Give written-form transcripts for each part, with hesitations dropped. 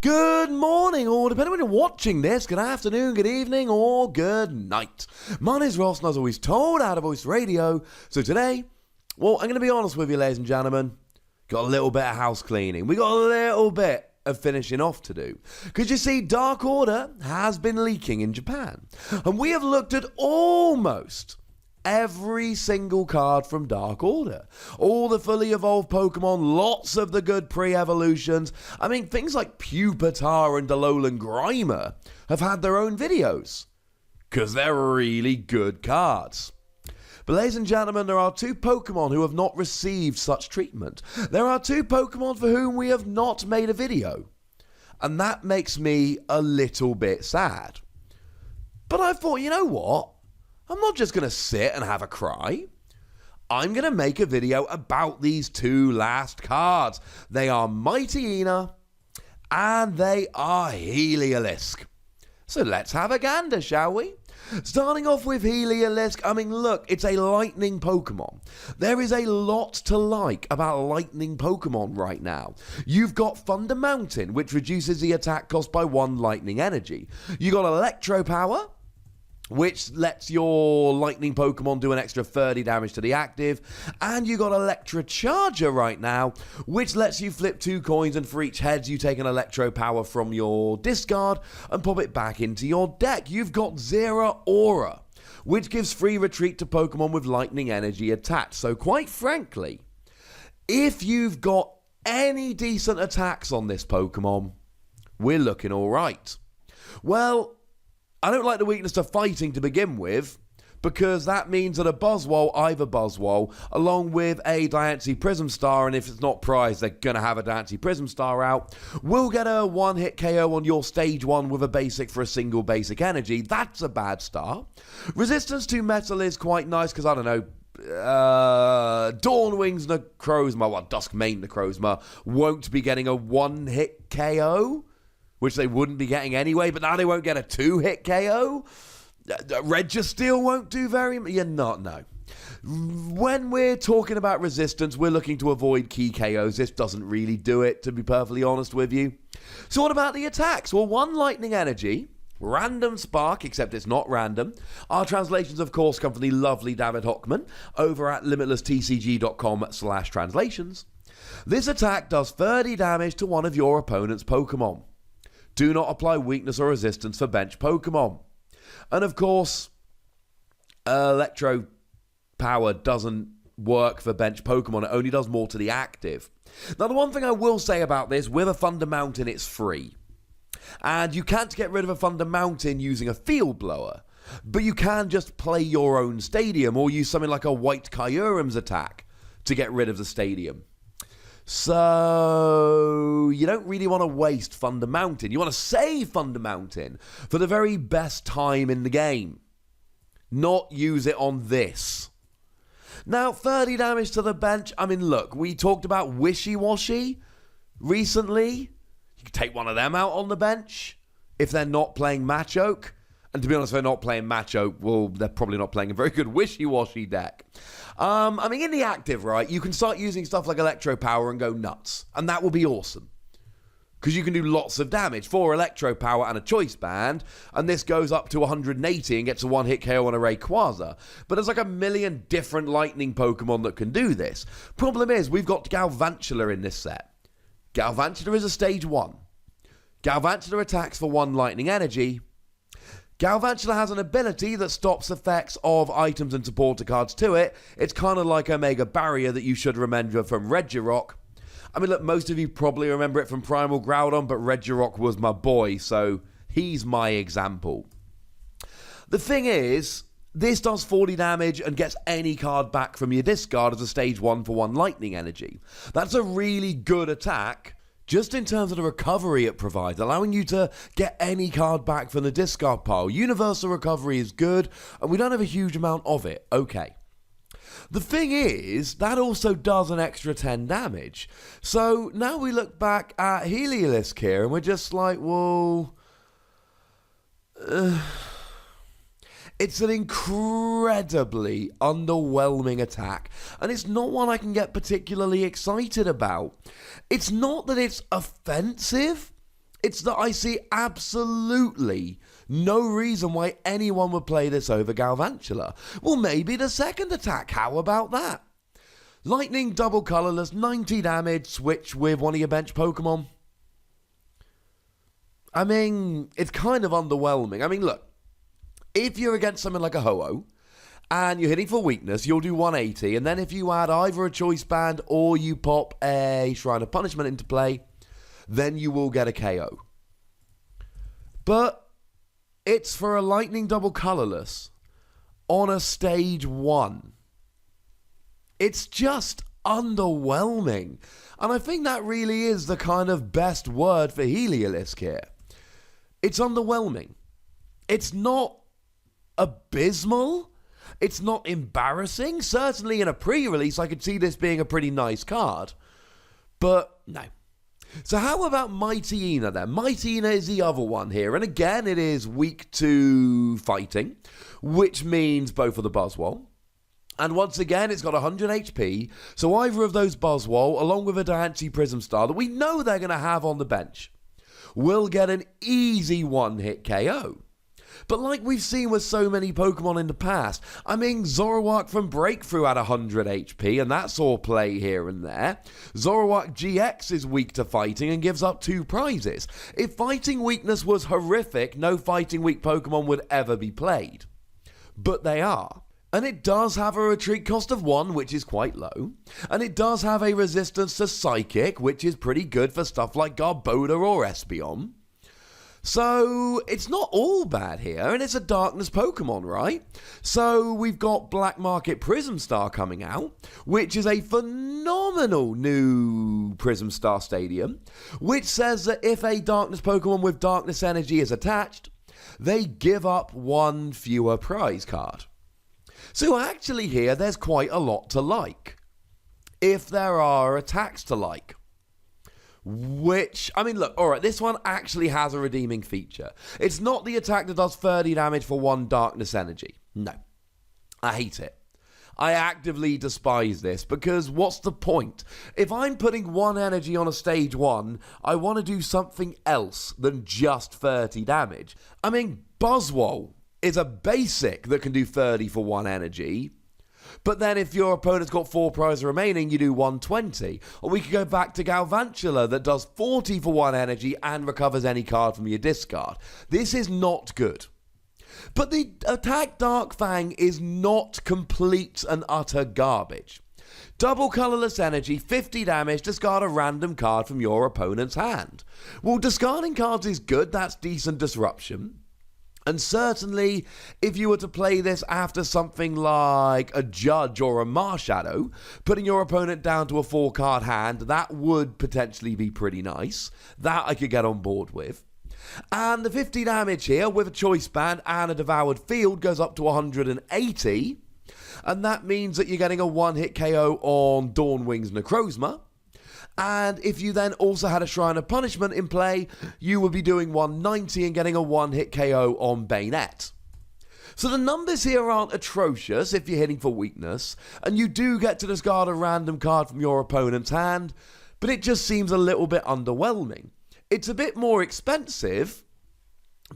Good morning, or depending on when you're watching this, good afternoon, good evening, or good night. My name's Ross, and as always told, out of voice radio. So today, well, I'm going to be honest with you, ladies and gentlemen. Got a little bit of house cleaning. We got a little bit of finishing off to do. Because you see, Dark Order has been leaking in Japan. And we have looked at almost every single card from Dark Order. All the fully evolved Pokemon, lots of the good pre-evolutions. I mean, things like Pupitar and Alolan Grimer have had their own videos. Because they're really good cards. But ladies and gentlemen, there are two Pokemon who have not received such treatment. There are two Pokemon for whom we have not made a video. And that makes me a little bit sad. But I thought, you know what? I'm not just going to sit and have a cry. I'm going to make a video about these two last cards. They are Mightyena and they are Heliolisk. So let's have a gander, shall we? Starting off with Heliolisk, I mean, look, it's a lightning Pokemon. There is a lot to like about lightning Pokemon right now. You've got Thunder Mountain, which reduces the attack cost by 1 lightning energy. You got Electro Power, which lets your lightning Pokemon do an extra 30 damage to the active. And you got Electro Charger right now, which lets you flip 2 coins, and for each heads you take an Electro Power from your discard and pop it back into your deck. You've got Zeraora, which gives free retreat to Pokemon with lightning energy attached. So quite frankly, if you've got any decent attacks on this Pokemon, we're looking alright. Well, I don't like the weakness to fighting to begin with, because that means that a Buzzwole, either Buzzwole, along with a Diancie Prism Star, and if it's not prized, they're going to have a Diancie Prism Star out, will get a one-hit KO on your stage 1 with a basic for a single basic energy. That's a bad start. Resistance to Metal is quite nice, because, I don't know, Dawnwing's Necrozma, well, Duskmane Necrozma, won't be getting a one-hit KO, which they wouldn't be getting anyway, but now they won't get a 2-hit KO. Registeel won't do very much. You're not, no. When we're talking about resistance, we're looking to avoid key KOs. This doesn't really do it, to be perfectly honest with you. So what about the attacks? Well, 1 lightning energy, random spark, except it's not random. Our translations, of course, come from the lovely David Hochmann over at limitlesstcg.com/translations. This attack does 30 damage to one of your opponent's Pokemon. Do not apply weakness or resistance for bench Pokemon. And of course, Electro Power doesn't work for bench Pokemon. It only does more to the active. Now, the one thing I will say about this, with a Thunder Mountain, it's free. And you can't get rid of a Thunder Mountain using a Field Blower. But you can just play your own stadium or use something like a White Kyurem's attack to get rid of the stadium. So, you don't really want to waste Thunder Mountain. You want to save Thunder Mountain for the very best time in the game. Not use it on this. Now, 30 damage to the bench. I mean, look, we talked about Wishy-Washy recently. You could take one of them out on the bench if they're not playing Machoke. And to be honest, if they're not playing Machoke, well, they're probably not playing a very good Wishy-Washy deck. I mean, in the active, right, you can start using stuff like Electro Power and go nuts. And that will be awesome. Because you can do lots of damage. 4 Electro Power and a Choice Band. And this goes up to 180 and gets a one-hit KO on a Rayquaza. But there's like a million different lightning Pokemon that can do this. Problem is, we've got Galvantula in this set. Galvantula is a stage 1. Galvantula attacks for 1 lightning energy. Galvantula has an ability that stops effects of items and supporter cards to it. It's kind of like Omega Barrier that you should remember from Regirock. I mean, look, most of you probably remember it from Primal Groudon, but Regirock was my boy, so he's my example. The thing is, this does 40 damage and gets any card back from your discard as a stage 1 for 1 lightning energy. That's a really good attack. Just in terms of the recovery it provides, allowing you to get any card back from the discard pile. Universal recovery is good, and we don't have a huge amount of it. Okay. The thing is, that also does an extra 10 damage. So now we look back at Heliolisk here, and we're just like, well... It's an incredibly underwhelming attack, and it's not one I can get particularly excited about. It's not that it's offensive, It's that I see absolutely no reason why anyone would play this over Galvantula. Well, maybe the second attack. How about that? Lightning, double colourless, 90 damage, switch with one of your bench Pokemon. I mean, it's kind of underwhelming. I mean, look, if you're against something like a Ho-Oh, and you're hitting for weakness, you'll do 180, and then if you add either a Choice Band or you pop a Shrine of Punishment into play, then you will get a KO. But it's for a Lightning double colourless on a stage 1. It's just underwhelming. And I think that really is the kind of best word for Heliolisk here. It's underwhelming. It's not abysmal. It's not embarrassing. Certainly in a pre-release, I could see this being a pretty nice card. But no. So how about Mightyena then? Mightyena is the other one here. And again, it is weak to fighting, which means both of the Buzzwole. And once again, it's got 100 HP. So either of those Buzzwole, along with a Diancie Prism Star that we know they're going to have on the bench, will get an easy one-hit KO. But like we've seen with so many Pokemon in the past, I mean, Zoroark from Breakthrough had 100 HP, and that saw play here and there. Zoroark GX is weak to fighting and gives up 2 prizes. If fighting weakness was horrific, no fighting weak Pokemon would ever be played. But they are. And it does have a retreat cost of 1, which is quite low. And it does have a resistance to Psychic, which is pretty good for stuff like Garbodor or Espeon. So it's not all bad here, and it's a Darkness Pokemon, right? So we've got Black Market Prism Star coming out, which is a phenomenal new Prism Star Stadium, which says that if a Darkness Pokemon with Darkness Energy is attached, they give up 1 fewer prize card. So actually here, there's quite a lot to like, if there are attacks to like. Which, I mean, look, alright, this one actually has a redeeming feature. It's not the attack that does 30 damage for 1 Darkness Energy. No. I hate it. I actively despise this, because what's the point? If I'm putting 1 energy on a stage 1, I want to do something else than just 30 damage. I mean, Buzzwole is a basic that can do 30 for 1 energy. But then if your opponent's got 4 prizes remaining, you do 120. Or we could go back to Galvantula that does 40 for 1 energy and recovers any card from your discard. This is not good. But the attack Dark Fang is not complete and utter garbage. Double colourless energy, 50 damage, discard a random card from your opponent's hand. Well, discarding cards is good, that's decent disruption. And certainly, if you were to play this after something like a Judge or a Marshadow, putting your opponent down to a 4-card hand, that would potentially be pretty nice. That I could get on board with. And the 50 damage here, with a Choice Band and a Devoured Field, goes up to 180. And that means that you're getting a 1-hit KO on Dawnwing's Necrozma. And if you then also had a Shrine of Punishment in play, you would be doing 190 and getting a 1-hit KO on Bayonet. So the numbers here aren't atrocious if you're hitting for weakness, and you do get to discard a random card from your opponent's hand, but it just seems a little bit underwhelming. It's a bit more expensive,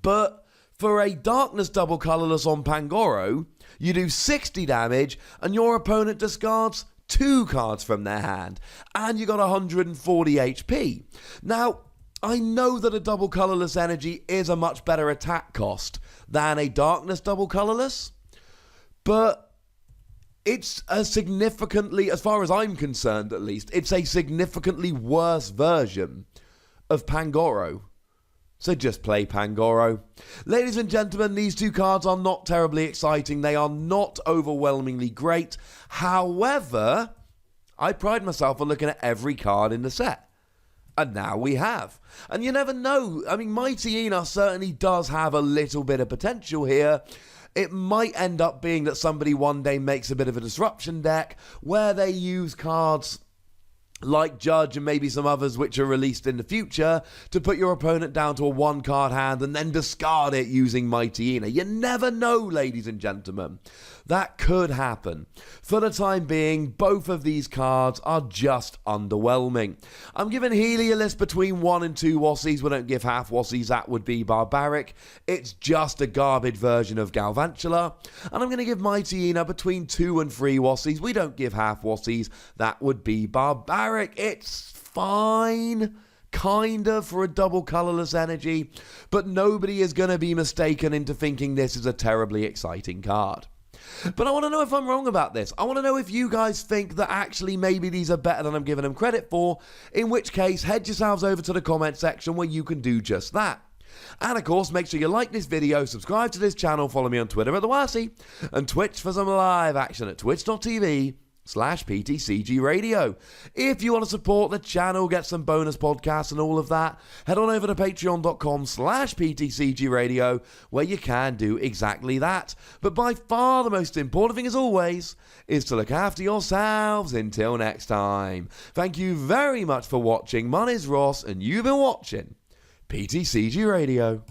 but for a Darkness double colourless on Pangoro, you do 60 damage, and your opponent discards 2 cards from their hand, and you got 140 HP. Now, I know that a double colourless energy is a much better attack cost than a Darkness double colourless, but it's a significantly, as far as I'm concerned at least, it's a significantly worse version of Pangoro. So just play Pangoro. Ladies and gentlemen, these 2 cards are not terribly exciting. They are not overwhelmingly great. However, I pride myself on looking at every card in the set. And now we have. And you never know. I mean, Mightyena certainly does have a little bit of potential here. It might end up being that somebody one day makes a bit of a disruption deck where they use cards like Judge and maybe some others which are released in the future, to put your opponent down to a 1-card hand and then discard it using Mightyena. You never know, ladies and gentlemen. That could happen. For the time being, both of these cards are just underwhelming. I'm giving Heliolisk between 1 and 2 Wassies. We don't give half Wassies, that would be barbaric. It's just a garbage version of Galvantula. And I'm going to give Mightyena between 2 and 3 Wassies. We don't give half Wassies, that would be barbaric. It's fine, kind of, for a double colourless energy, but nobody is going to be mistaken into thinking this is a terribly exciting card. But I want to know if I'm wrong about this. I want to know if you guys think that actually maybe these are better than I'm giving them credit for, in which case head yourselves over to the comment section where you can do just that. And of course, make sure you like this video, subscribe to this channel, follow me on Twitter at @TheWassie, and Twitch for some live action at twitch.tv/PTCGRadio. If you want to support the channel, get some bonus podcasts and all of that, head on over to patreon.com/PTCGRadio, where you can do exactly that. But by far the most important thing, as always, is to look after yourselves. Until next time. Thank you very much for watching. My name's Ross, and you've been watching PTCG Radio.